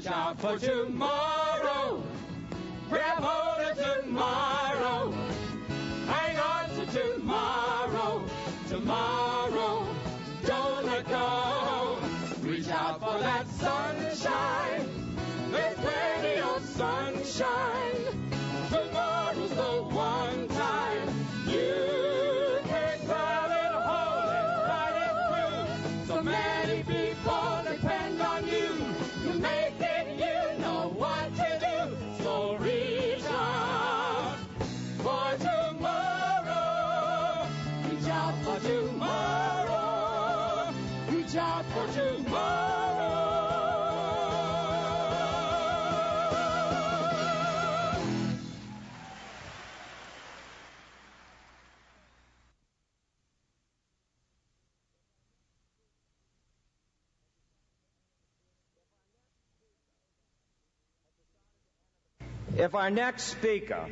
Reach out for tomorrow. Grab hold of tomorrow. Hang on to tomorrow. Tomorrow. Don't let go. Reach out for that sunshine. There's plenty of sunshine. Tomorrow's the one time you can grab it, hold it, ride it through. So many people depend on you. You make it, you know what to do. So reach out for tomorrow. Reach out for tomorrow. Reach out for tomorrow. If our next speaker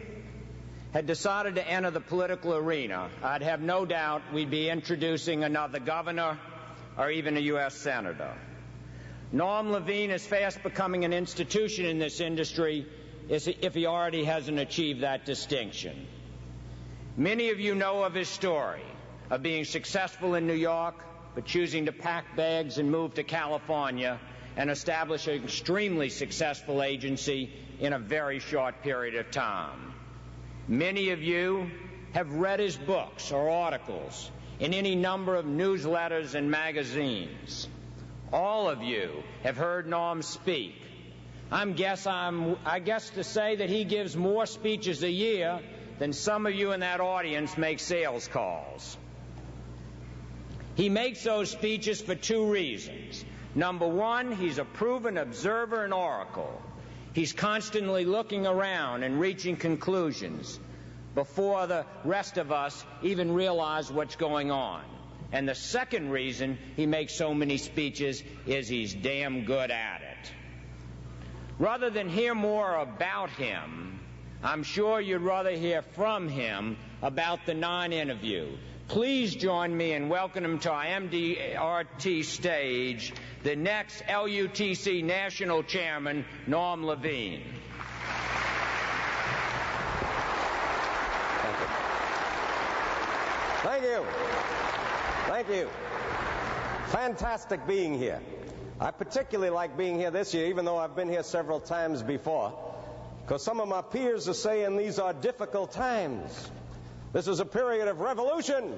had decided to enter the political arena, I'd have no doubt we'd be introducing another governor or even a U.S. senator. Norm Levine is fast becoming an institution in this industry if he already hasn't achieved that distinction. Many of you know of his story of being successful in New York, but choosing to pack bags and move to California and establish an extremely successful agency in a very short period of time. Many of you have read his books or articles in any number of newsletters and magazines. All of you have heard Norm speak. I guess to say that he gives more speeches a year than some of you in that audience make sales calls. He makes those speeches for two reasons. Number one, he's a proven observer and oracle. He's constantly looking around and reaching conclusions before the rest of us even realize what's going on. And the second reason he makes so many speeches is he's damn good at it. Rather than hear more about him, I'm sure you'd rather hear from him about the non-interview. Please join me in welcoming him to our MDRT stage, the next LUTC National Chairman, Norm Levine. Thank you. Thank you. Fantastic being here. I particularly like being here this year, even though I've been here several times before, because some of my peers are saying these are difficult times. This is a period of revolution.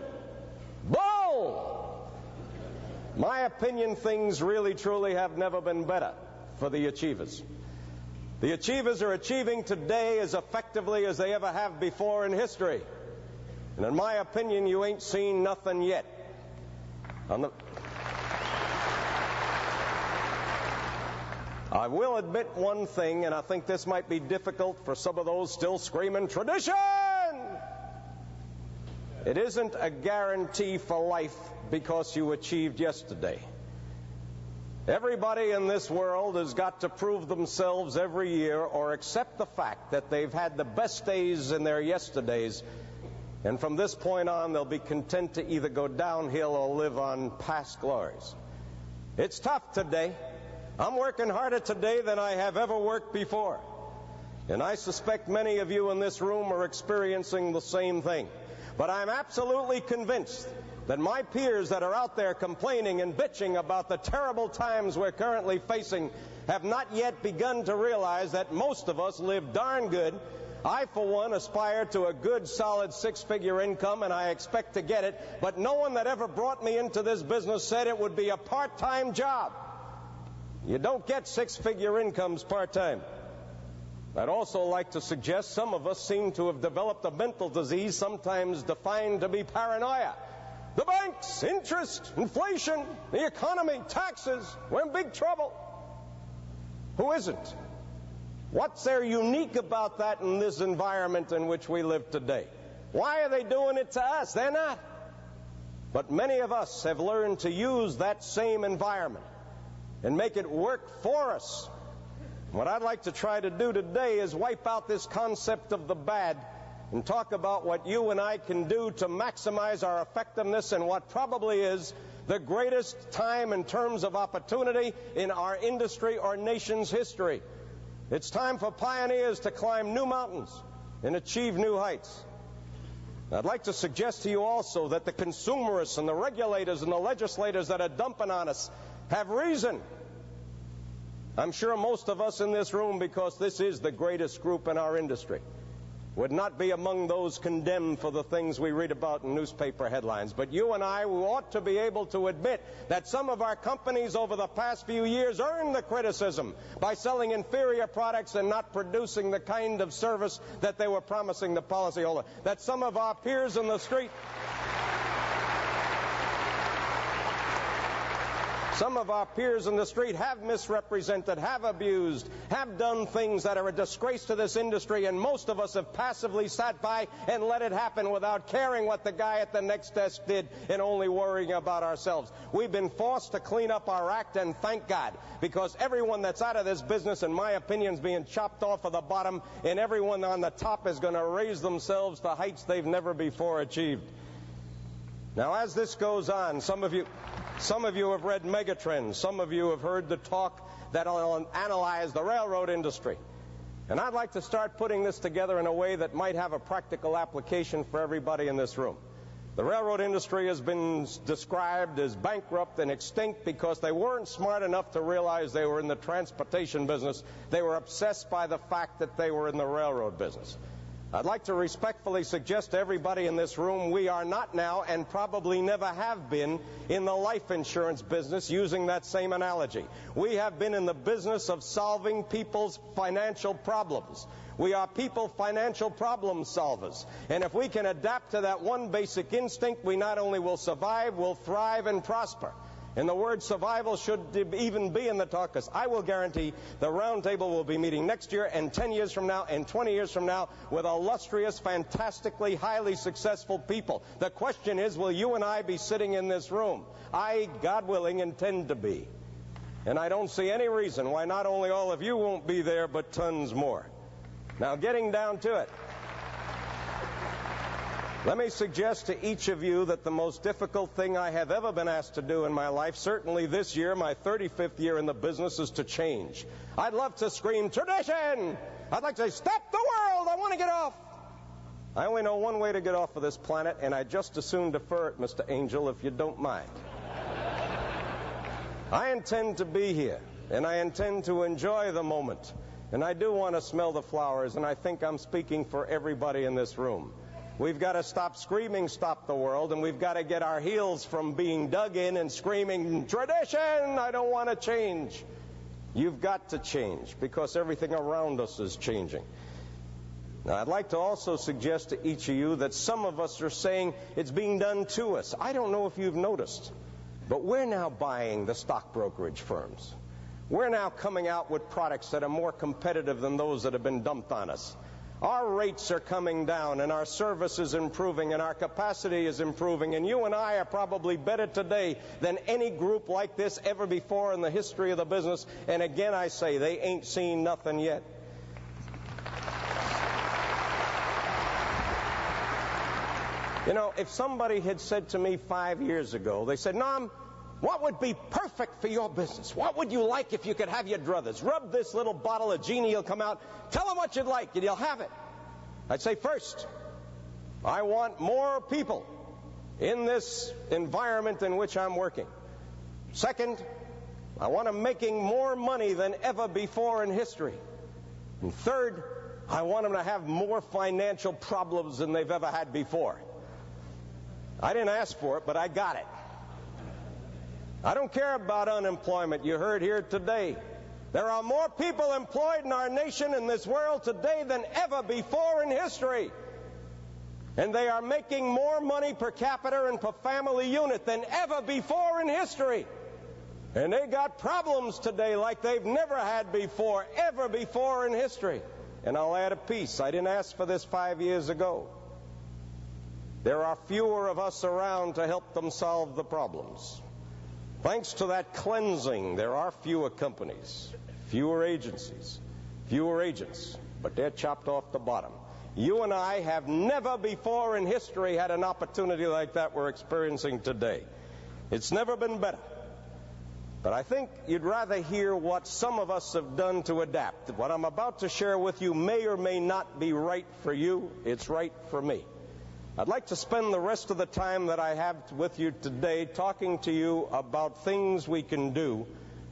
Bull! My opinion, things really, truly have never been better for the achievers. The achievers are achieving today as effectively as they ever have before in history. And in my opinion, you ain't seen nothing yet. I will admit one thing, and I think this might be difficult for some of those still screaming, tradition! It isn't a guarantee for life because you achieved yesterday. Everybody in this world has got to prove themselves every year or accept the fact that they've had the best days in their yesterdays, and from this point on they'll be content to either go downhill or live on past glories. It's tough today. I'm working harder today than I have ever worked before. And I suspect many of you in this room are experiencing the same thing. But I'm absolutely convinced that my peers that are out there complaining and bitching about the terrible times we're currently facing have not yet begun to realize that most of us live darn good. I, for one, aspire to a good, solid six-figure income, and I expect to get it. But no one that ever brought me into this business said it would be a part-time job. You don't get six-figure incomes part-time. I'd also like to suggest some of us seem to have developed a mental disease, sometimes defined to be paranoia. The banks, interest, inflation, the economy, taxes, we're in big trouble. Who isn't? What's there unique about that in this environment in which we live today? Why are they doing it to us? They're not. But many of us have learned to use that same environment and make it work for us. What I'd like to try to do today is wipe out this concept of the bad and talk about what you and I can do to maximize our effectiveness in what probably is the greatest time in terms of opportunity in our industry or nation's history. It's time for pioneers to climb new mountains and achieve new heights. I'd like to suggest to you also that the consumerists and the regulators and the legislators that are dumping on us have reason. I'm sure most of us in this room, because this is the greatest group in our industry, would not be among those condemned for the things we read about in newspaper headlines. But you and I, we ought to be able to admit that some of our companies over the past few years earned the criticism by selling inferior products and not producing the kind of service that they were promising the policyholder. That some of our peers in the street... Some of our peers in the street have misrepresented, have abused, have done things that are a disgrace to this industry, and most of us have passively sat by and let it happen without caring what the guy at the next desk did and only worrying about ourselves. We've been forced to clean up our act, and thank God, because everyone that's out of this business, in my opinion, is being chopped off of the bottom, and everyone on the top is going to raise themselves to heights they've never before achieved. Now, as this goes on, some of you have read MegaTrends. Some of you have heard the talk that will analyze the railroad industry. And I'd like to start putting this together in a way that might have a practical application for everybody in this room. The railroad industry has been described as bankrupt and extinct because they weren't smart enough to realize they were in the transportation business. They were obsessed by the fact that they were in the railroad business. I'd like to respectfully suggest to everybody in this room we are not now, and probably never have been, in the life insurance business, using that same analogy. We have been in the business of solving people's financial problems. We are people financial problem solvers. And if we can adapt to that one basic instinct, we not only will survive, we'll thrive and prosper. And the word survival should even be in the talk, because I will guarantee the round table will be meeting next year and 10 years from now and 20 years from now with illustrious, fantastically, highly successful people. The question is, will you and I be sitting in this room? I, God willing, intend to be. And I don't see any reason why not only all of you won't be there, but tons more. Now, getting down to it. Let me suggest to each of you that the most difficult thing I have ever been asked to do in my life, certainly this year, my 35th year in the business, is to change. I'd love to scream, tradition! I'd like to say, stop the world! I want to get off! I only know one way to get off of this planet, and I'd just as soon defer it, Mr. Angel, if you don't mind. I intend to be here, and I intend to enjoy the moment. And I do want to smell the flowers, and I think I'm speaking for everybody in this room. We've got to stop screaming, stop the world, and we've got to get our heels from being dug in and screaming, tradition, I don't want to change. You've got to change, because everything around us is changing. Now, I'd like to also suggest to each of you that some of us are saying it's being done to us. I don't know if you've noticed, but we're now buying the stock brokerage firms. We're now coming out with products that are more competitive than those that have been dumped on us. Our rates are coming down, and our service is improving, and our capacity is improving, and you and I are probably better today than any group like this ever before in the history of the business. And again, I say, they ain't seen nothing yet. You know, if somebody had said to me 5 years ago, they said, Nom, what would be perfect for your business? What would you like if you could have your druthers? Rub this little bottle of genie, he'll come out. Tell him what you'd like, and you'll have it. I'd say, first, I want more people in this environment in which I'm working. Second, I want them making more money than ever before in history. And third, I want them to have more financial problems than they've ever had before. I didn't ask for it, but I got it. I don't care about unemployment. You heard here today. There are more people employed in our nation, in this world today, than ever before in history. And they are making more money per capita and per family unit than ever before in history. And they got problems today like they've never had before, ever before in history. And I'll add a piece. I didn't ask for this 5 years ago. There are fewer of us around to help them solve the problems. Thanks to that cleansing, there are fewer companies, fewer agencies, fewer agents, but they're chopped off the bottom. You and I have never before in history had an opportunity like that we're experiencing today. It's never been better. But I think you'd rather hear what some of us have done to adapt. What I'm about to share with you may or may not be right for you. It's right for me. I'd like to spend the rest of the time that I have with you today talking to you about things we can do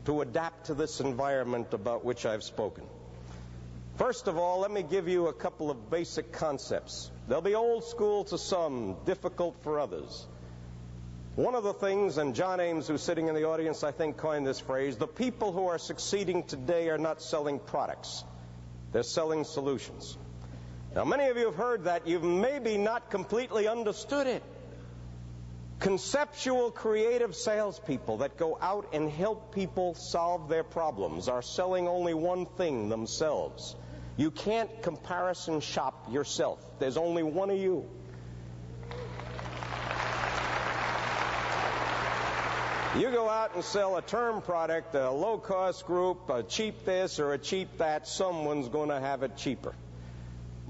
to adapt to this environment about which I've spoken. First of all, let me give you a couple of basic concepts. They'll be old school to some, difficult for others. One of the things, and John Ames, who's sitting in the audience, I think coined this phrase, the people who are succeeding today are not selling products. They're selling solutions. Now, many of you have heard that. You've maybe not completely understood it. Conceptual, creative salespeople that go out and help people solve their problems are selling only one thing, themselves. You can't comparison shop yourself. There's only one of you. You go out and sell a term product, a low-cost group, a cheap this or a cheap that, someone's going to have it cheaper.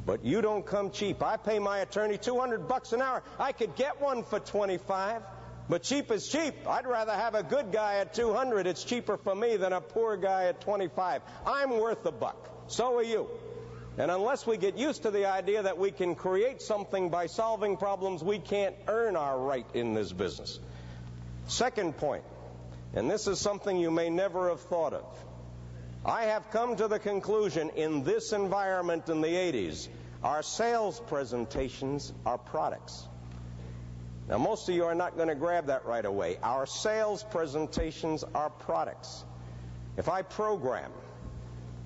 But you don't come cheap. I pay my attorney $200 an hour. I could get one for $25, but cheap is cheap. I'd rather have a good guy at $200. It's cheaper for me than a poor guy at $25. I'm worth $1. So are you. And unless we get used to the idea that we can create something by solving problems, we can't earn our right in this business. Second point, and this is something you may never have thought of. I have come to the conclusion in this environment in the 80s, our sales presentations are products. Now, most of you are not going to grab that right away. Our sales presentations are products. If I program,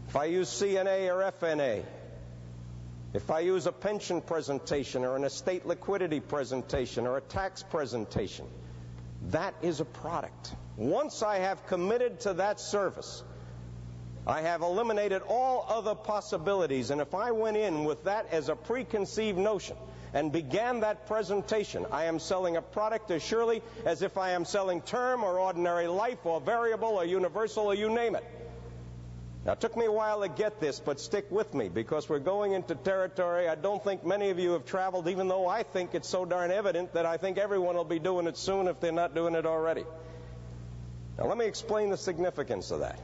if I use CNA or FNA, if I use a pension presentation or an estate liquidity presentation or a tax presentation, that is a product. Once I have committed to that service, I have eliminated all other possibilities. And if I went in with that as a preconceived notion and began that presentation, I am selling a product as surely as if I am selling term or ordinary life or variable or universal or you name it. Now, it took me a while to get this, but stick with me because we're going into territory I don't think many of you have traveled, even though I think it's so darn evident that I think everyone will be doing it soon if they're not doing it already. Now, let me explain the significance of that.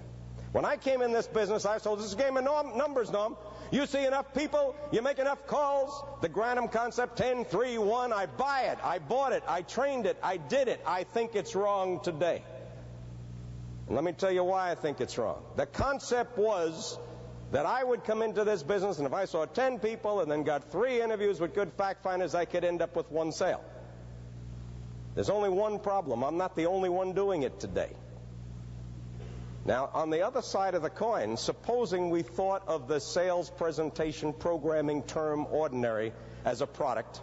When I came in this business, I was told, this is a game of numbers, Norm. You see enough people, you make enough calls, the Grantham concept, 10, 3, 1, I buy it, I bought it, I trained it, I did it. I think it's wrong today. And let me tell you why I think it's wrong. The concept was that I would come into this business, and if I saw 10 people and then got 3 interviews with good fact finders, I could end up with 1 sale. There's only one problem. I'm not the only one doing it today. Now, on the other side of the coin, supposing we thought of the sales presentation programming term ordinary as a product,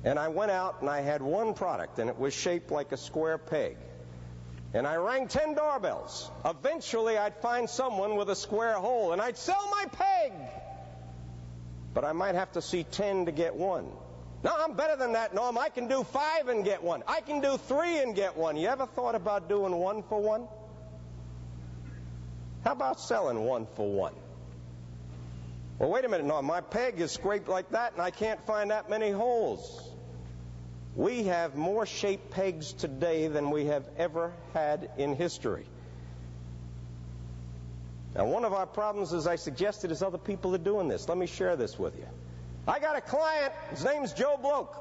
and I went out and I had one product, and it was shaped like a square peg. And I rang 10 doorbells. Eventually, I'd find someone with a square hole, and I'd sell my peg. But I might have to see 10 to get 1. No, I'm better than that, Norm. I can do 5 and get 1. I can do 3 and get 1. You ever thought about doing 1 for 1? How about selling 1 for 1? Well, wait a minute, Norm. My peg is scraped like that, and I can't find that many holes. We have more shaped pegs today than we have ever had in history. Now, one of our problems, as I suggested, is other people are doing this. Let me share this with you. I got a client. His name's Joe Bloke.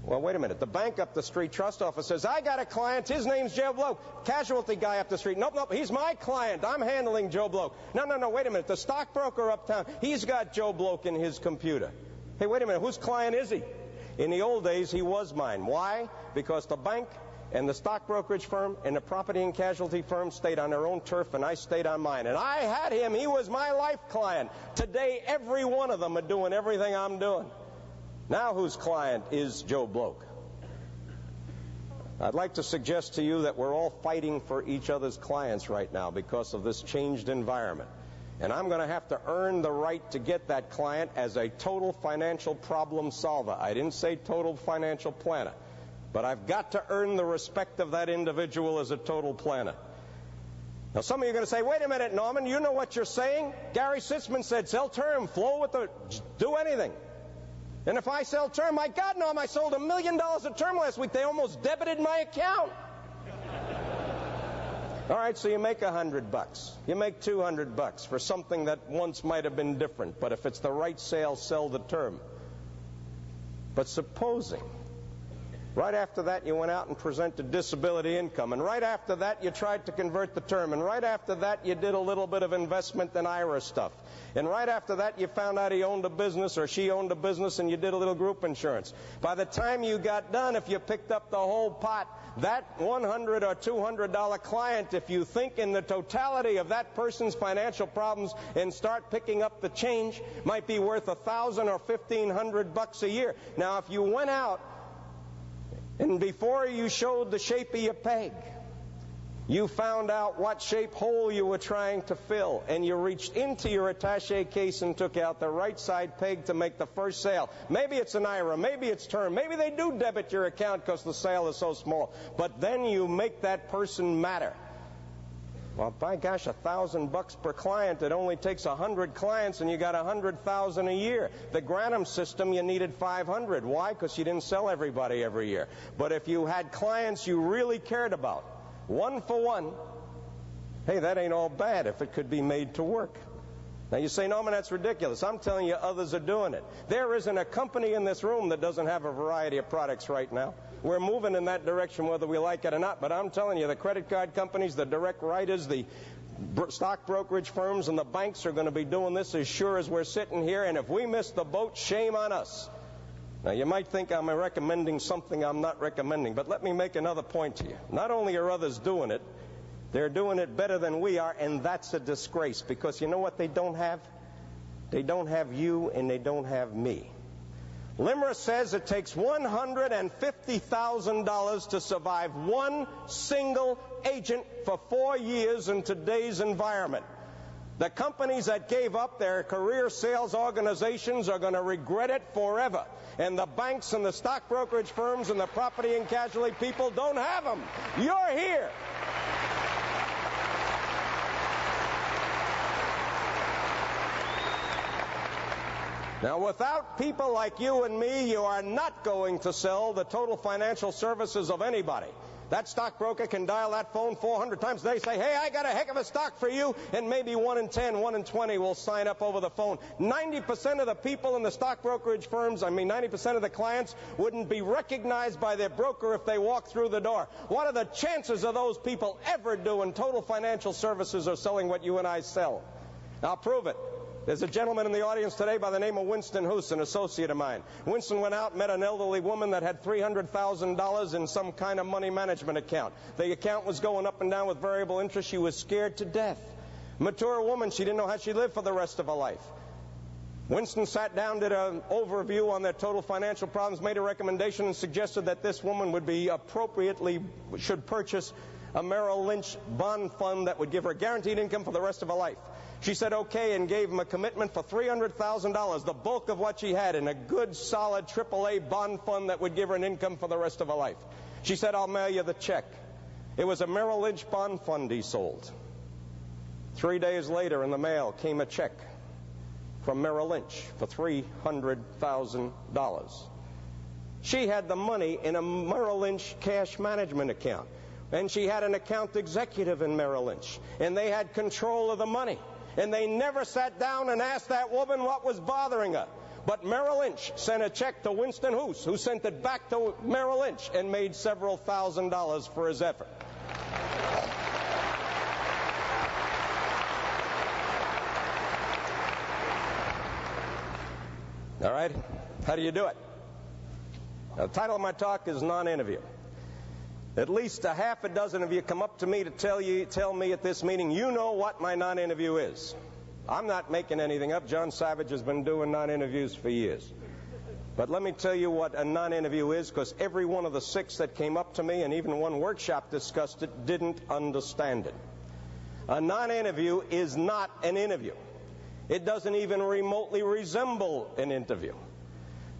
Well, wait a minute. The bank up the street, trust office, says, I got a client. His name's Joe Bloke. Casualty guy up the street. Nope. He's my client. I'm handling Joe Bloke. No. Wait a minute. The stockbroker uptown, he's got Joe Bloke in his computer. Hey, wait a minute. Whose client is he? In the old days, he was mine. Why? Because the bank and the stock brokerage firm and the property and casualty firm stayed on their own turf, and I stayed on mine. And I had him. He was my life client. Today, every one of them are doing everything I'm doing. Now, whose client is Joe Bloke? I'd like to suggest to you that we're all fighting for each other's clients right now because of this changed environment. And I'm going to have to earn the right to get that client as a total financial problem solver. I didn't say total financial planner. But I've got to earn the respect of that individual as a total planner. Now, some of you are going to say, wait a minute, Norman, you know what you're saying? Gary Sitzman said, sell term, flow with the, do anything. And if I sell term, my God, Norm, I sold $1 million of term last week. They almost debited my account. All right, so you make $100. You make $200 for something that once might have been different. But if it's the right sale, sell the term. But supposing right after that you went out and presented disability income, and right after that you tried to convert the term, and right after that you did a little bit of investment in IRA stuff, and right after that you found out he owned a business or she owned a business and you did a little group insurance. By the time you got done, if you picked up the whole pot, that $100 or $200 client, if you think in the totality of that person's financial problems and start picking up the change, might be worth $1,000 or $1,500 a year. Now, if you went out and before you showed the shape of your peg, you found out what shape hole you were trying to fill, and you reached into your attaché case and took out the right side peg to make the first sale. Maybe it's an IRA, maybe it's term, maybe they do debit your account because the sale is so small, but then you make that person matter. Well, by gosh, $1,000 per client, it only takes 100 clients and you got 100,000 a year. The Granum system, you needed 500. Why? Because you didn't sell everybody every year. But if you had clients you really cared about, one for one, hey, that ain't all bad if it could be made to work. Now you say, Norman, that's ridiculous. I'm telling you, others are doing it. There isn't a company in this room that doesn't have a variety of products right now. We're moving in that direction whether we like it or not, but I'm telling you, the credit card companies, the direct writers, the stock brokerage firms, and the banks are going to be doing this as sure as we're sitting here, and if we miss the boat, shame on us. Now, you might think I'm recommending something I'm not recommending, but let me make another point to you. Not only are others doing it, they're doing it better than we are, and that's a disgrace, because you know what they don't have? They don't have you, and they don't have me. LIMRA says it takes $150,000 to survive one single agent for 4 years in today's environment. The companies that gave up their career sales organizations are going to regret it forever. And the banks and the stock brokerage firms and the property and casualty people don't have them. You're here. Now, without people like you and me, you are not going to sell the total financial services of anybody. That stockbroker can dial that phone 400 times a day, say, hey, I got a heck of a stock for you, and maybe 1 in 10, 1 in 20 will sign up over the phone. 90% of the people in the stock brokerage firms, 90% of the clients wouldn't be recognized by their broker if they walked through the door. What are the chances of those people ever doing total financial services or selling what you and I sell? I'll prove it. There's a gentleman in the audience today by the name of Winston Hoos, an associate of mine. Winston went out and met an elderly woman that had $300,000 in some kind of money management account. The account was going up and down with variable interest. She was scared to death. Mature woman, she didn't know how she'd live for the rest of her life. Winston sat down, did an overview on their total financial problems, made a recommendation, and suggested that this woman should purchase a Merrill Lynch bond fund that would give her guaranteed income for the rest of her life. She said okay and gave him a commitment for $300,000, the bulk of what she had, in a good, solid AAA bond fund that would give her an income for the rest of her life. She said, I'll mail you the check. It was a Merrill Lynch bond fund he sold. 3 days later in the mail came a check from Merrill Lynch for $300,000. She had the money in a Merrill Lynch cash management account, and she had an account executive in Merrill Lynch, and they had control of the money. And they never sat down and asked that woman what was bothering her. But Merrill Lynch sent a check to Winston Hoos, who sent it back to Merrill Lynch and made several $1,000s for his effort. All right? How do you do it? Now, the title of my talk is Non-Interview. At least a half a dozen of you come up to me to tell me at this meeting, you know what my non-interview is. I'm not making anything up. John Savage has been doing non-interviews for years. But let me tell you what a non-interview is, because every one of the 6 that came up to me, and even one workshop discussed it, didn't understand it. A non-interview is not an interview. It doesn't even remotely resemble an interview.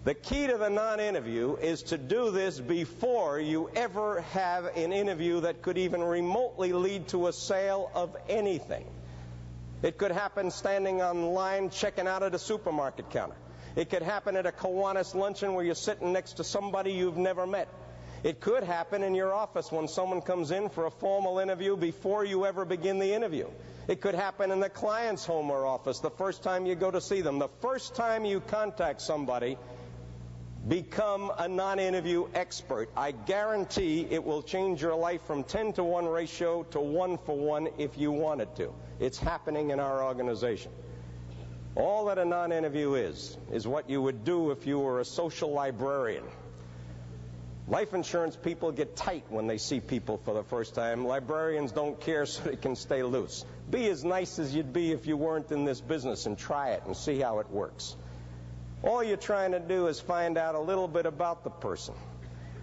The key to the non-interview is to do this before you ever have an interview that could even remotely lead to a sale of anything. It could happen standing on line checking out at a supermarket counter. It could happen at a Kiwanis luncheon where you're sitting next to somebody you've never met. It could happen in your office when someone comes in for a formal interview before you ever begin the interview. It could happen in the client's home or office the first time you go to see them. The first time you contact somebody, become a non-interview expert. I guarantee it will change your life from 10-to-1 ratio to 1-for-1 if you want it to. It's happening in our organization. All that a non-interview is what you would do if you were a social librarian. Life insurance people get tight when they see people for the first time. Librarians don't care, so they can stay loose. Be as nice as you'd be if you weren't in this business and try it and see how it works. All you're trying to do is find out a little bit about the person.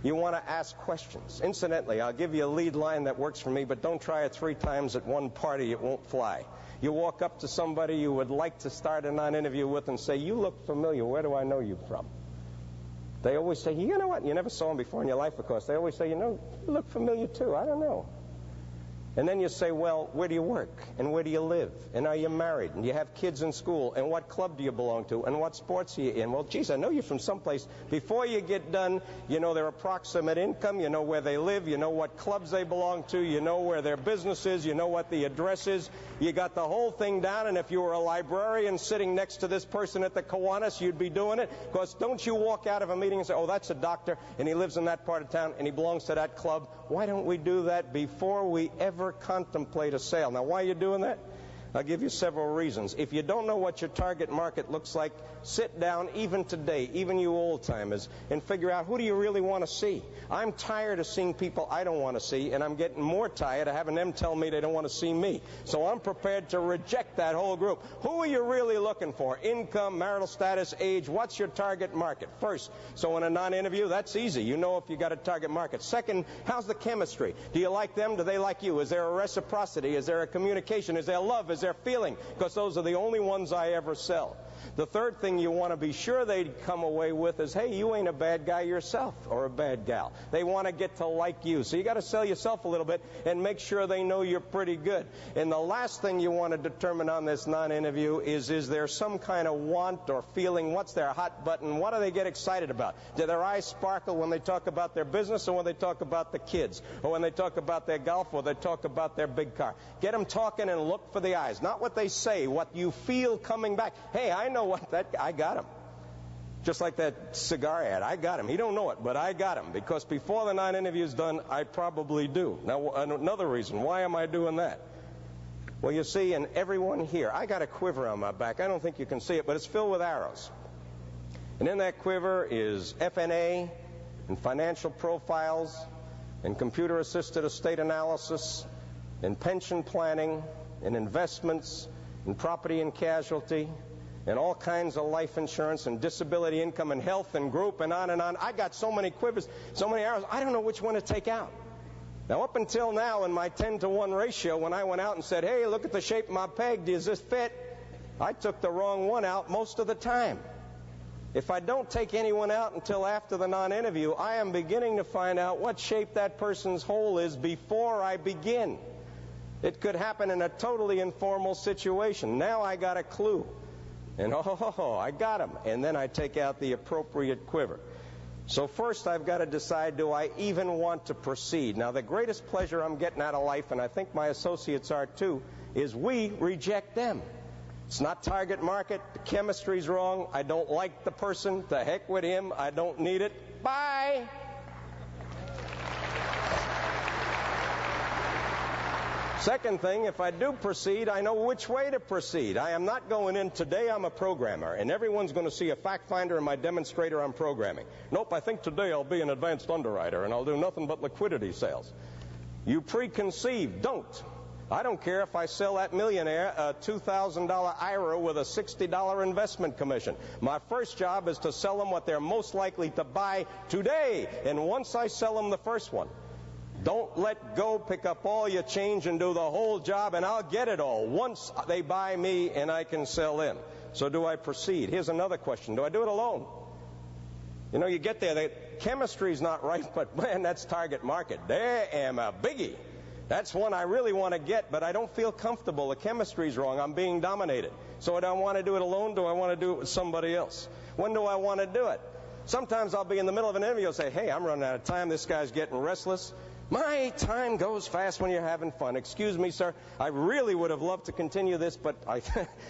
You want to ask questions. Incidentally, I'll give you a lead line that works for me, but don't try it 3 times at one party. It won't fly. You walk up to somebody you would like to start a non-interview with and say, "You look familiar. Where do I know you from?" They always say, "You know what?" You never saw them before in your life, of course. They always say, "You look familiar too. I don't know." And then you say, "Well, where do you work? And where do you live? And are you married? And you have kids in school? And what club do you belong to? And what sports are you in?" "Well, geez, I know you from someplace." Before you get done, you know their approximate income, you know where they live, you know what clubs they belong to, you know where their business is, you know what the address is. You got the whole thing down, and if you were a librarian sitting next to this person at the Kiwanis, you'd be doing it. Because don't you walk out of a meeting and say, "Oh, that's a doctor, and he lives in that part of town, and he belongs to that club." Why don't we do that before we ever contemplate a sale? Now, why are you doing that? I'll give you several reasons. If you don't know what your target market looks like, sit down even today, even you old-timers, and figure out, who do you really want to see? I'm tired of seeing people I don't want to see, and I'm getting more tired of having them tell me they don't want to see me. So I'm prepared to reject that whole group. Who are you really looking for? Income, marital status, age. What's your target market? First, so in a non-interview, that's easy. You know if you got a target market. Second, how's the chemistry? Do you like them? Do they like you? Is there a reciprocity? Is there a communication? Is there love? Is there feeling? Because those are the only ones I ever sell. The third thing you want to be sure they come away with is, hey, you ain't a bad guy yourself or a bad gal. They want to get to like you. So you got to sell yourself a little bit and make sure they know you're pretty good. And the last thing you want to determine on this non-interview is there some kind of want or feeling? What's their hot button? What do they get excited about? Do their eyes sparkle when they talk about their business, or when they talk about the kids, or when they talk about their golf, or they talk about their big car? Get them talking and look for the eyes. Not what they say, what you feel coming back. Hey, I know what I got him. Just like that cigar ad. I got him. He don't know it, but I got him. Because before the non-interview's done, I probably do. Now, another reason. Why am I doing that? Well, you see, and everyone here, I got a quiver on my back. I don't think you can see it, but it's filled with arrows. And in that quiver is FNA and financial profiles and computer-assisted estate analysis and pension planning and investments and property and casualty and all kinds of life insurance and disability income and health and group and on and on. I got so many quivers, so many arrows, I don't know which one to take out. Now, up until now, in my 10-to-1 ratio, when I went out and said, hey, look at the shape of my peg, does this fit? I took the wrong one out most of the time. If I don't take anyone out until after the non-interview, I am beginning to find out what shape that person's hole is before I begin. It could happen in a totally informal situation. Now I got a clue. And I got him. And then I take out the appropriate quiver. So first I've got to decide, do I even want to proceed? Now, the greatest pleasure I'm getting out of life, and I think my associates are too, is we reject them. It's not target market. The chemistry's wrong. I don't like the person. To heck with him. I don't need it. Bye. Second thing, if I do proceed, I know which way to proceed. I am not going in today, I'm a programmer, and everyone's going to see a fact finder in my demonstrator on programming. Nope, I think today I'll be an advanced underwriter, and I'll do nothing but liquidity sales. You preconceive, don't. I don't care if I sell that millionaire a $2,000 IRA with a $60 investment commission. My first job is to sell them what they're most likely to buy today, and once I sell them the first one, don't let go, pick up all your change and do the whole job, and I'll get it all once they buy me and I can sell in. So do I proceed? Here's another question. Do I do it alone? You know, you get there, the chemistry's not right, but man, that's target market. There am a biggie. That's one I really want to get, but I don't feel comfortable. The chemistry's wrong. I'm being dominated. So do I want to do it alone? Do I want to do it with somebody else? When do I want to do it? Sometimes I'll be in the middle of an interview and say, hey, I'm running out of time. This guy's getting restless. My time goes fast when you're having fun. Excuse me, sir. I really would have loved to continue this, but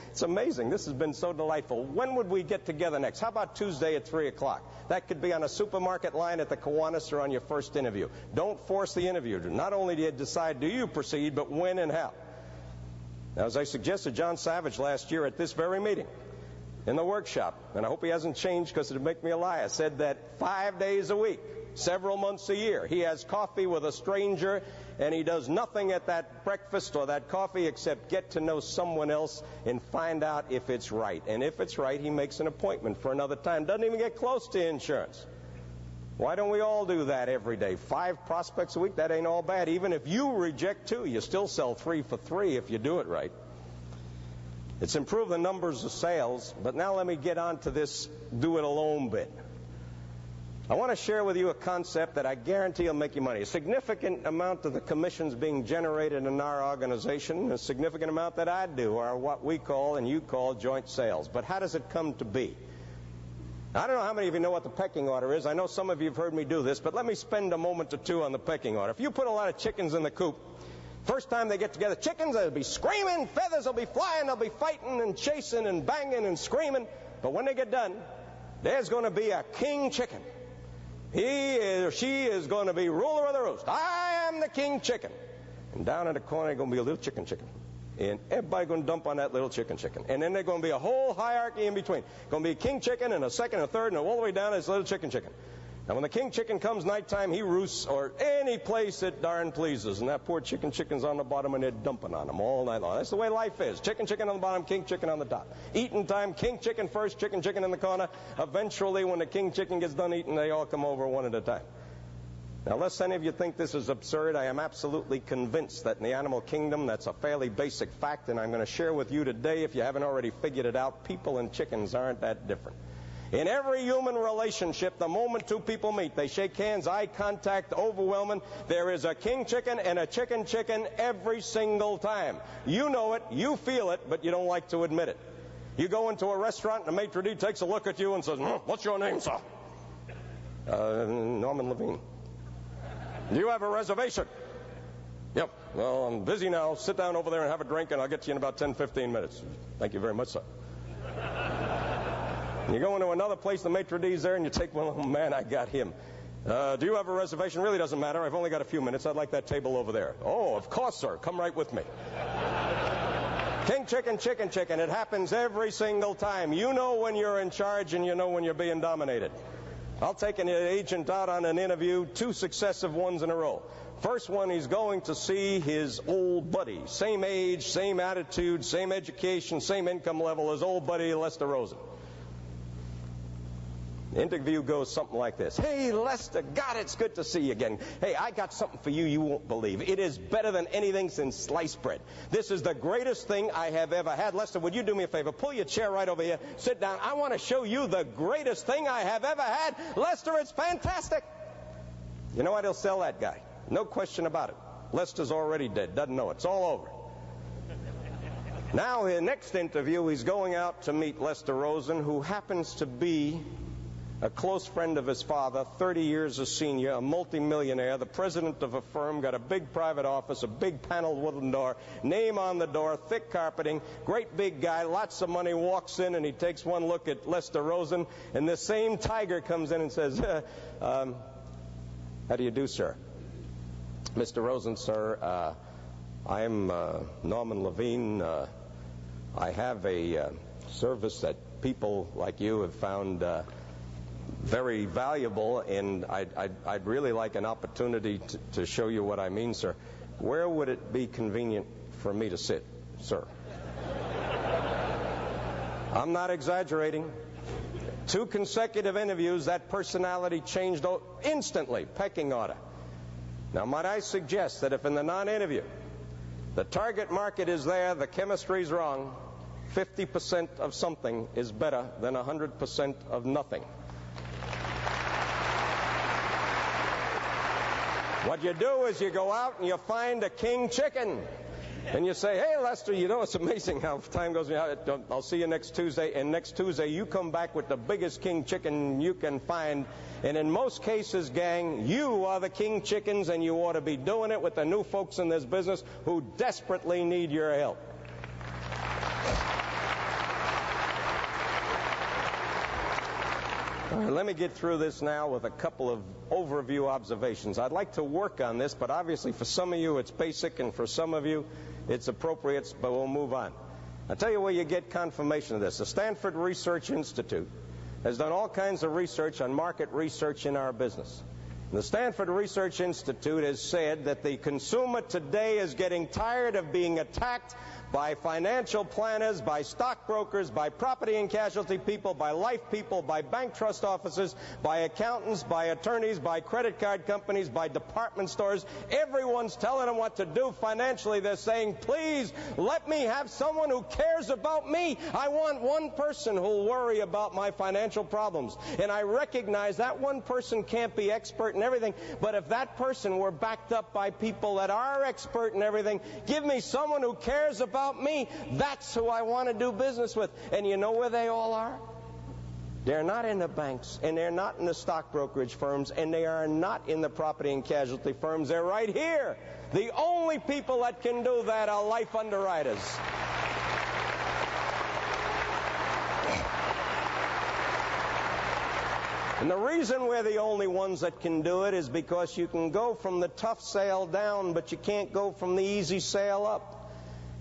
it's amazing. This has been so delightful. When would we get together next? How about Tuesday at 3 o'clock? That could be on a supermarket line at the Kiwanis or on your first interview. Don't force the interview. Not only do you decide do you proceed, but when and how. Now, as I suggested John Savage last year at this very meeting, in the workshop, and I hope he hasn't changed because it would make me a liar, said that 5 days a week, several months a year, he has coffee with a stranger, and he does nothing at that breakfast or that coffee except get to know someone else and find out if it's right. And if it's right, he makes an appointment for another time. Doesn't even get close to insurance. Why don't we all do that every day? 5 prospects a week, that ain't all bad. Even if you reject 2, you still sell 3 for 3 if you do it right. It's improved the numbers of sales, but now let me get on to this do-it-alone bit. I want to share with you a concept that I guarantee will make you money. A significant amount of the commissions being generated in our organization, a significant amount that I do, are what we call and you call joint sales. But how does it come to be? I don't know how many of you know what the pecking order is. I know some of you have heard me do this, but let me spend a moment or two on the pecking order. If you put a lot of chickens in the coop, first time they get together, chickens, they'll be screaming, feathers will be flying, they'll be fighting and chasing and banging and screaming. But when they get done, there's going to be a king chicken. He or she is going to be ruler of the roost. I am the king chicken. And down in the corner, there's going to be a little chicken. And everybody's going to dump on that little chicken. And then there's going to be a whole hierarchy in between. Going to be a king chicken and a second, a third, and all the way down is little chicken. Now, when the king chicken comes nighttime, he roosts or any place that darn pleases. And that poor chicken's on the bottom, and they're dumping on him all night long. That's the way life is. Chicken on the bottom, king chicken on the top. Eating time, king chicken first, chicken in the corner. Eventually, when the king chicken gets done eating, they all come over one at a time. Now, lest any of you think this is absurd, I am absolutely convinced that in the animal kingdom, that's a fairly basic fact, and I'm going to share with you today, if you haven't already figured it out, people and chickens aren't that different. In every human relationship, the moment 2 people meet, they shake hands, eye contact, overwhelming. There is a king chicken and a chicken every single time. You know it, you feel it, but you don't like to admit it. You go into a restaurant and the maitre d' takes a look at you and says, what's your name, sir? Norman Levine. Do you have a reservation? Yep. Well, I'm busy now. Sit down over there and have a drink, and I'll get to you in about 10-15 minutes. Thank you very much, sir. You go into another place, the maitre d's there, and you take one, oh, man, I got him. Do you have a reservation? Really doesn't matter. I've only got a few minutes. I'd like that table over there. Oh, of course, sir. Come right with me. King chicken. It happens every single time. You know when you're in charge, and you know when you're being dominated. I'll take an agent out on an interview, 2 successive ones in a row. First one, he's going to see his old buddy. Same age, same attitude, same education, same income level as old buddy Lester Rosen. The interview goes something like this. Hey, Lester, God, it's good to see you again. Hey, I got something for you won't believe. It is better than anything since sliced bread. This is the greatest thing I have ever had. Lester, would you do me a favor? Pull your chair right over here. Sit down. I want to show you the greatest thing I have ever had. Lester, it's fantastic. You know what? He'll sell that guy. No question about it. Lester's already dead. Doesn't know it. It's all over. Now, in the next interview, he's going out to meet Lester Rosen, who happens to be a close friend of his father, 30 years a senior, a multimillionaire, the president of a firm, got a big private office, a big paneled wooden door, name on the door, thick carpeting, great big guy, lots of money, walks in and he takes one look at Lester Rosen, and this same tiger comes in and says, how do you do, sir? Mr. Rosen, sir, I'm Norman Levine. I have a service that people like you have found very valuable, and I'd really like an opportunity to show you what I mean, sir. Where would it be convenient for me to sit, sir? I'm not exaggerating. 2 consecutive interviews, that personality changed instantly, pecking order. Now, might I suggest that if in the non-interview the target market is there, the chemistry's wrong, 50% of something is better than 100% of nothing. What you do is you go out and you find a king chicken. And you say, hey, Lester, you know, it's amazing how time goes. I'll see you next Tuesday. And next Tuesday, you come back with the biggest king chicken you can find. And in most cases, gang, you are the king chickens, and you ought to be doing it with the new folks in this business who desperately need your help. All right, let me get through this now with a couple of overview observations. I'd like to work on this, but obviously for some of you it's basic, and for some of you it's appropriate, but we'll move on. I'll tell you where you get confirmation of this. The Stanford Research Institute has done all kinds of research on market research in our business. The Stanford Research Institute has said that the consumer today is getting tired of being attacked by financial planners, by stockbrokers, by property and casualty people, by life people, by bank trust officers, by accountants, by attorneys, by credit card companies, by department stores. Everyone's telling them what to do financially. They're saying, please, let me have someone who cares about me. I want one person who'll worry about my financial problems. And I recognize that one person can't be expert in everything, but if that person were backed up by people that are expert in everything, give me someone who cares about me. That's who I want to do business with. And you know where they all are? They're not in the banks, and they're not in the stock brokerage firms, and they are not in the property and casualty firms. They're right here. The only people that can do that are life underwriters. And the reason we're the only ones that can do it is because you can go from the tough sale down, but you can't go from the easy sale up.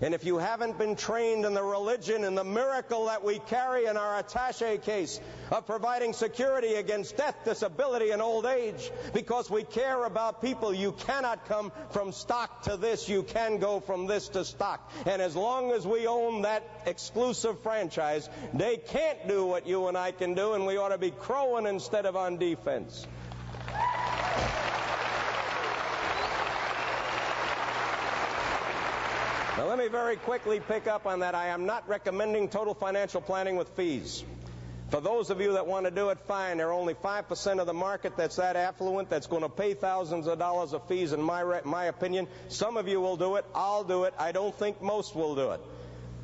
And if you haven't been trained in the religion and the miracle that we carry in our attaché case of providing security against death, disability, and old age, because we care about people, you cannot come from stock to this. You can go from this to stock. And as long as we own that exclusive franchise, they can't do what you and I can do, and we ought to be crowing instead of on defense. Now, let me very quickly pick up on that. I am not recommending total financial planning with fees. For those of you that want to do it, fine. There are only 5% of the market that's that affluent that's going to pay thousands of dollars of fees, in my opinion. Some of you will do it. I'll do it. I don't think most will do it.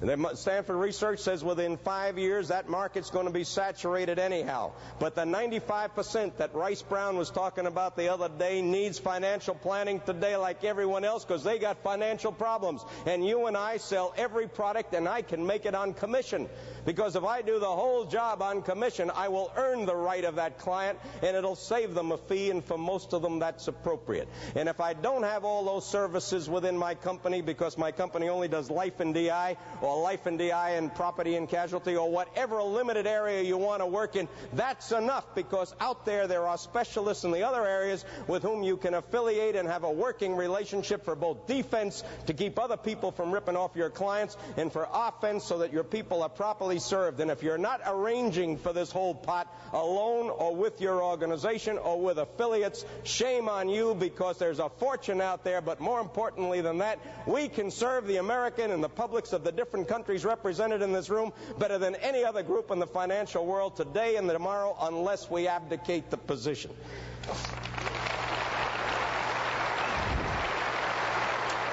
And Stanford Research says within 5 years that market's going to be saturated anyhow. But the 95% that Rice Brown was talking about the other day needs financial planning today like everyone else, because they got financial problems. And you and I sell every product, and I can make it on commission. Because if I do the whole job on commission, I will earn the right of that client, and it'll save them a fee, and for most of them that's appropriate. And if I don't have all those services within my company, because my company only does life and DI, or life and DI and property and casualty, or whatever limited area you want to work in, that's enough, because out there are specialists in the other areas with whom you can affiliate and have a working relationship for both defense, to keep other people from ripping off your clients, and for offense, so that your people are properly served. And if you're not arranging for this whole pot alone, or with your organization, or with affiliates, shame on you, because there's a fortune out there. But more importantly than that, we can serve the American and the publics of the different countries represented in this room better than any other group in the financial world today and tomorrow, unless we abdicate the position.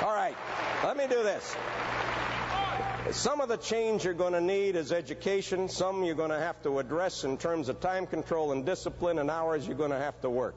All right, let me do this. Some of the change you're going to need is education. Some you're going to have to address in terms of time control and discipline, and hours you're going to have to work.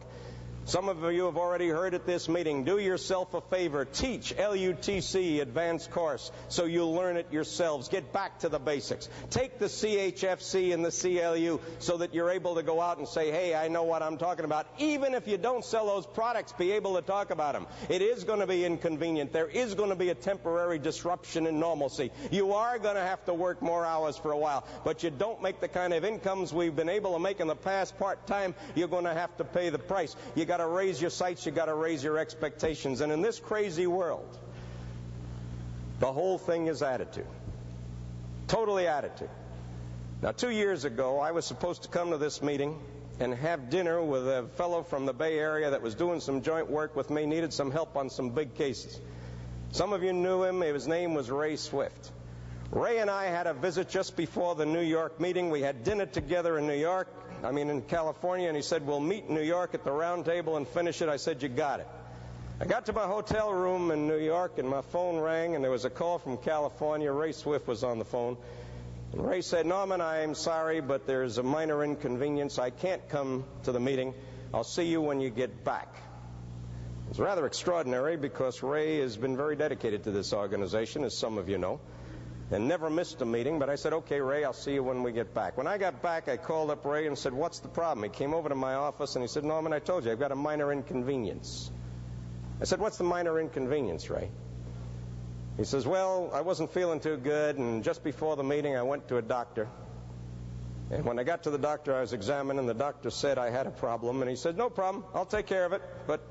Some of you have already heard at this meeting, do yourself a favor, teach LUTC advanced course so you'll learn it yourselves. Get back to the basics. Take the CHFC and the CLU so that you're able to go out and say, hey, I know what I'm talking about. Even if you don't sell those products, be able to talk about them. It is going to be inconvenient. There is going to be a temporary disruption in normalcy. You are going to have to work more hours for a while, but you don't make the kind of incomes we've been able to make in the past part-time, you're going to have to pay the price. You got to raise your sights, you got to raise your expectations. And in this crazy world, the whole thing is attitude. Totally attitude. Now, 2 years ago, I was supposed to come to this meeting and have dinner with a fellow from the Bay Area that was doing some joint work with me, needed some help on some big cases. Some of you knew him. His name was Ray Swift. Ray and I had a visit just before the New York meeting. We had dinner together in in California, and he said, we'll meet in New York at the round table and finish it. I said, you got it. I got to my hotel room in New York, and my phone rang, and there was a call from California. Ray Swift was on the phone. And Ray said, Norman, I'm sorry, but there's a minor inconvenience. I can't come to the meeting. I'll see you when you get back. It's rather extraordinary because Ray has been very dedicated to this organization, as some of you know, and never missed a meeting. But I said, okay, Ray, I'll see you when we get back. When I got back, I called up Ray and said, what's the problem? He came over to my office, and he said, Norman, I told you, I've got a minor inconvenience. I said, what's the minor inconvenience, Ray? He says, well, I wasn't feeling too good, and just before the meeting, I went to a doctor. And when I got to the doctor, I was examined, and the doctor said I had a problem. And he said, no problem, I'll take care of it, but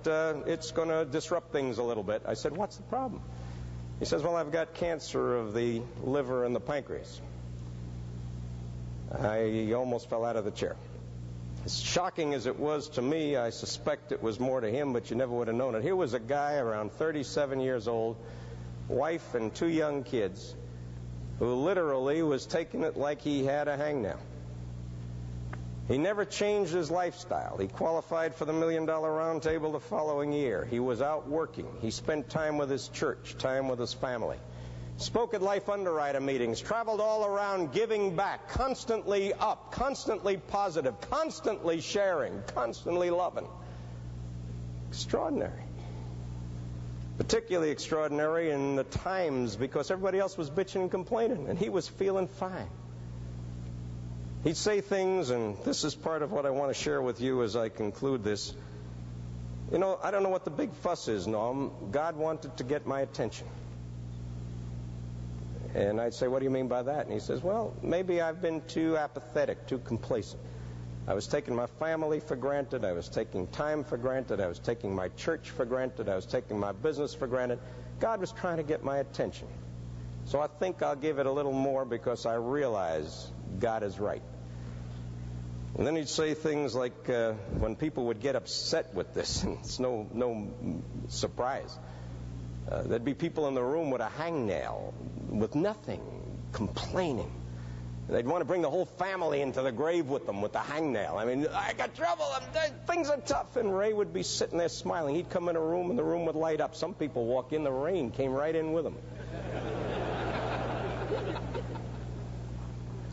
it's going to disrupt things a little bit. I said, what's the problem? He says, well, I've got cancer of the liver and the pancreas. I almost fell out of the chair. As shocking as it was to me, I suspect it was more to him, but you never would have known it. Here was a guy around 37 years old, wife and 2 young kids, who literally was taking it like he had a hangnail. He never changed his lifestyle. He qualified for the $1 Million Round Table the following year. He was out working. He spent time with his church, time with his family. Spoke at life underwriter meetings, traveled all around giving back, constantly up, constantly positive, constantly sharing, constantly loving. Extraordinary. Particularly extraordinary in the times because everybody else was bitching and complaining, and he was feeling fine. He'd say things, and this is part of what I want to share with you as I conclude this. You know, I don't know what the big fuss is, Norm. God wanted to get my attention. And I'd say, what do you mean by that? And he says, well, maybe I've been too apathetic, too complacent. I was taking my family for granted. I was taking time for granted. I was taking my church for granted. I was taking my business for granted. God was trying to get my attention. So I think I'll give it a little more because I realize God is right. And then he'd say things like, when people would get upset with this, and it's no surprise, there'd be people in the room with a hangnail, with nothing, complaining. And they'd want to bring the whole family into the grave with them with the hangnail. I mean, I got trouble, things are tough. And Ray would be sitting there smiling. He'd come in a room, and the room would light up. Some people walk in, the rain came right in with them.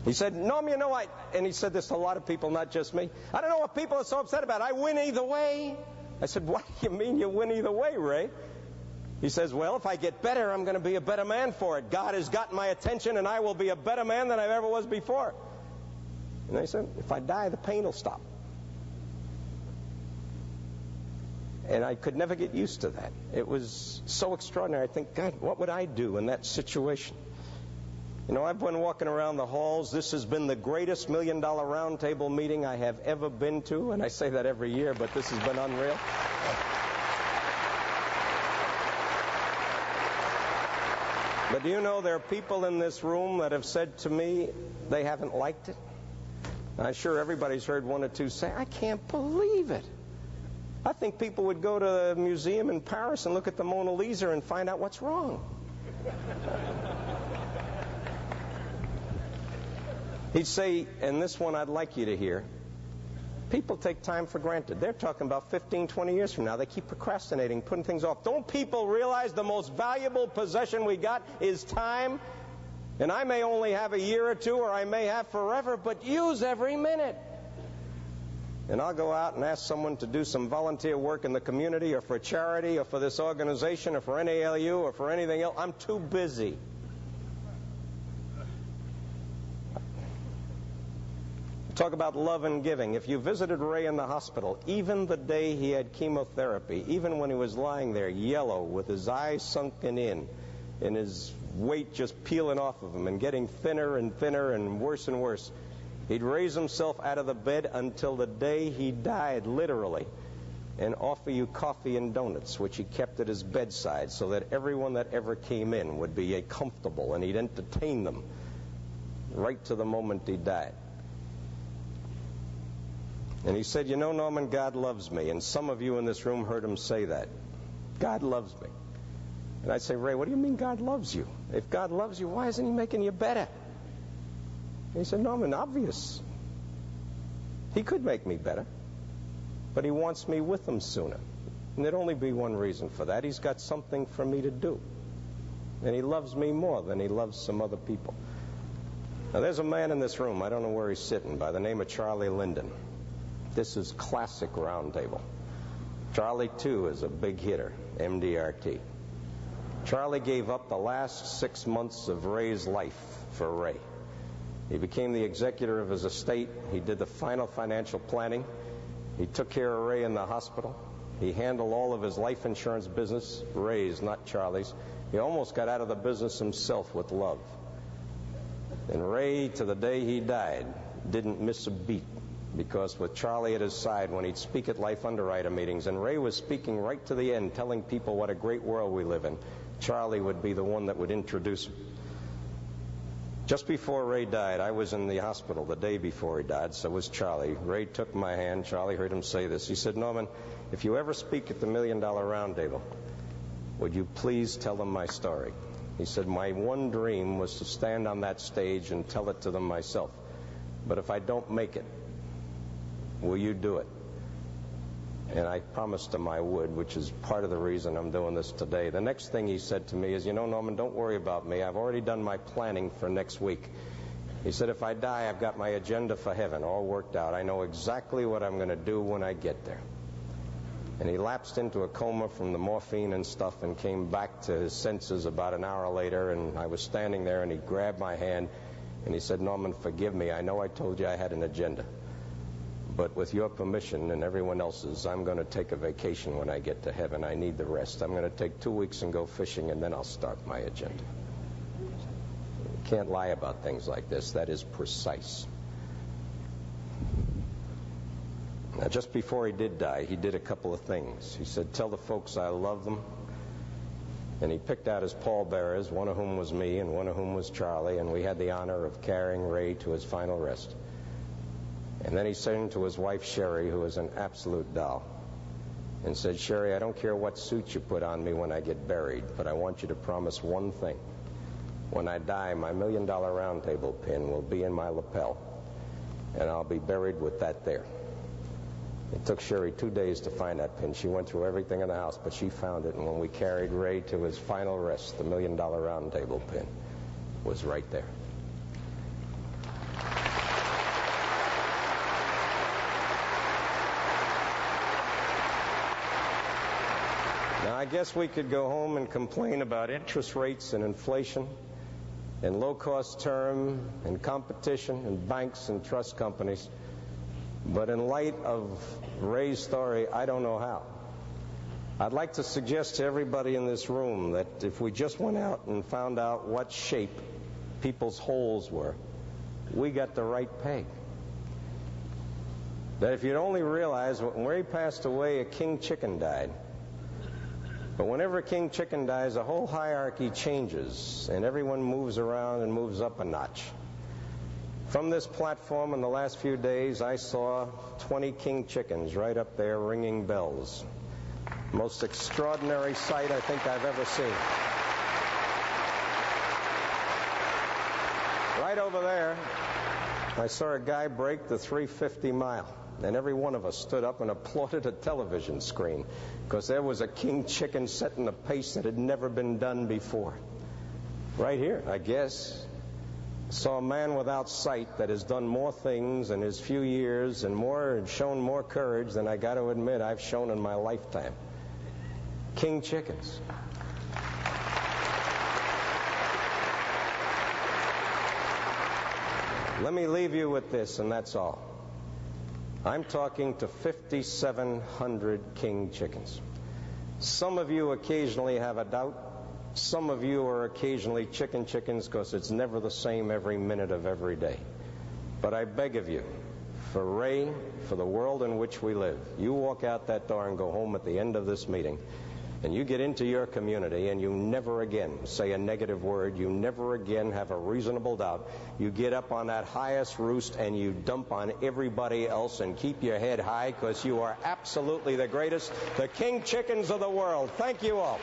He said, Norm, you know, and he said this to a lot of people, not just me, I don't know what people are so upset about. I win either way. I said, what do you mean you win either way, Ray? He says, well, if I get better, I'm going to be a better man for it. God has gotten my attention, and I will be a better man than I ever was before. And I said, if I die, the pain will stop. And I could never get used to that. It was so extraordinary. I think, God, what would I do in that situation? You know, I've been walking around the halls. This has been the greatest $1 Million Round Table meeting I have ever been to. And I say that every year, but this has been unreal. But do you know there are people in this room that have said to me they haven't liked it? I'm sure everybody's heard one or two say, I can't believe it. I think people would go to the museum in Paris and look at the Mona Lisa and find out what's wrong. He'd say, and this one I'd like you to hear, people take time for granted. They're talking about 15, 20 years from now. They keep procrastinating, putting things off. Don't people realize the most valuable possession we got is time? And I may only have a year or two, or I may have forever, but use every minute. And I'll go out and ask someone to do some volunteer work in the community, or for a charity, or for this organization, or for NALU, or for anything else. I'm too busy. Talk about love and giving. If you visited Ray in the hospital, even the day he had chemotherapy, even when he was lying there yellow with his eyes sunken in and his weight just peeling off of him and getting thinner and thinner and worse, he'd raise himself out of the bed until the day he died, literally, and offer you coffee and donuts, which he kept at his bedside so that everyone that ever came in would be comfortable, and he'd entertain them right to the moment he died. And he said, you know, Norman, God loves me. And some of you in this room heard him say that. God loves me. And I'd say, Ray, what do you mean God loves you? If God loves you, why isn't he making you better? And he said, Norman, obvious. He could make me better, but he wants me with him sooner. And there'd only be one reason for that. He's got something for me to do. And he loves me more than he loves some other people. Now, there's a man in this room, I don't know where he's sitting, by the name of Charlie Linden. This is classic roundtable. Charlie, too, is a big hitter, MDRT. Charlie gave up the last 6 months of Ray's life for Ray. He became the executor of his estate. He did the final financial planning. He took care of Ray in the hospital. He handled all of his life insurance business, Ray's, not Charlie's. He almost got out of the business himself with love. And Ray, to the day he died, didn't miss a beat, because with Charlie at his side when he'd speak at life underwriter meetings, and Ray was speaking right to the end, telling people what a great world we live in, Charlie would be the one that would introduce him. Just before Ray died, I was in the hospital the day before he died, so was Charlie. Ray took my hand. Charlie heard him say this. He said, "Norman, if you ever speak at the $1 Million Roundtable, would you please tell them my story?" He said, "My one dream was to stand on that stage and tell it to them myself. But if I don't make it, will you do it?" And I promised him I would, which is part of the reason I'm doing this today. The next thing he said to me is, "You know, Norman, don't worry about me. I've already done my planning for next week." He said, "If I die, I've got my agenda for heaven all worked out. I know exactly what I'm going to do when I get there." And he lapsed into a coma from the morphine and stuff and came back to his senses about an hour later, and I was standing there, and he grabbed my hand, and he said, "Norman, forgive me. I know I told you I had an agenda. But with your permission and everyone else's, I'm going to take a vacation when I get to heaven. I need the rest. I'm going to take 2 weeks and go fishing, and then I'll start my agenda." You can't lie about things like this. That is precise. Now, just before he did die, he did a couple of things. He said, "Tell the folks I love them." And he picked out his pallbearers, one of whom was me and one of whom was Charlie, and we had the honor of carrying Ray to his final rest. And then he turned to his wife, Sherry, who was an absolute doll, and said, "Sherry, I don't care what suit you put on me when I get buried, but I want you to promise one thing. When I die, my $1 Million Roundtable pin will be in my lapel, and I'll be buried with that there." It took Sherry 2 days to find that pin. She went through everything in the house, but she found it, and when we carried Ray to his final rest, the $1 Million Roundtable pin was right there. Now, I guess we could go home and complain about interest rates and inflation and low-cost term and competition and banks and trust companies. But in light of Ray's story, I don't know how. I'd like to suggest to everybody in this room that if we just went out and found out what shape people's holes were, we got the right peg. That if you'd only realize when Ray passed away, a king chicken died. But whenever a king chicken dies, the whole hierarchy changes, and everyone moves around and moves up a notch. From this platform in the last few days, I saw 20 king chickens right up there ringing bells. Most extraordinary sight I think I've ever seen. Right over there, I saw a guy break the 350 mile. And every one of us stood up and applauded a television screen because there was a king chicken setting a pace that had never been done before. Right here, I guess. Saw a man without sight that has done more things in his few years and shown more courage than I got to admit I've shown in my lifetime. King chickens. Let me leave you with this, and that's all. I'm talking to 5,700 king chickens. Some of you occasionally have a doubt. Some of you are occasionally chickens because it's never the same every minute of every day. But I beg of you, for Ray, for the world in which we live, you walk out that door and go home at the end of this meeting, and you get into your community and you never again say a negative word. You never again have a reasonable doubt. You get up on that highest roost and you dump on everybody else and keep your head high because you are absolutely the greatest, the king chickens of the world. Thank you all.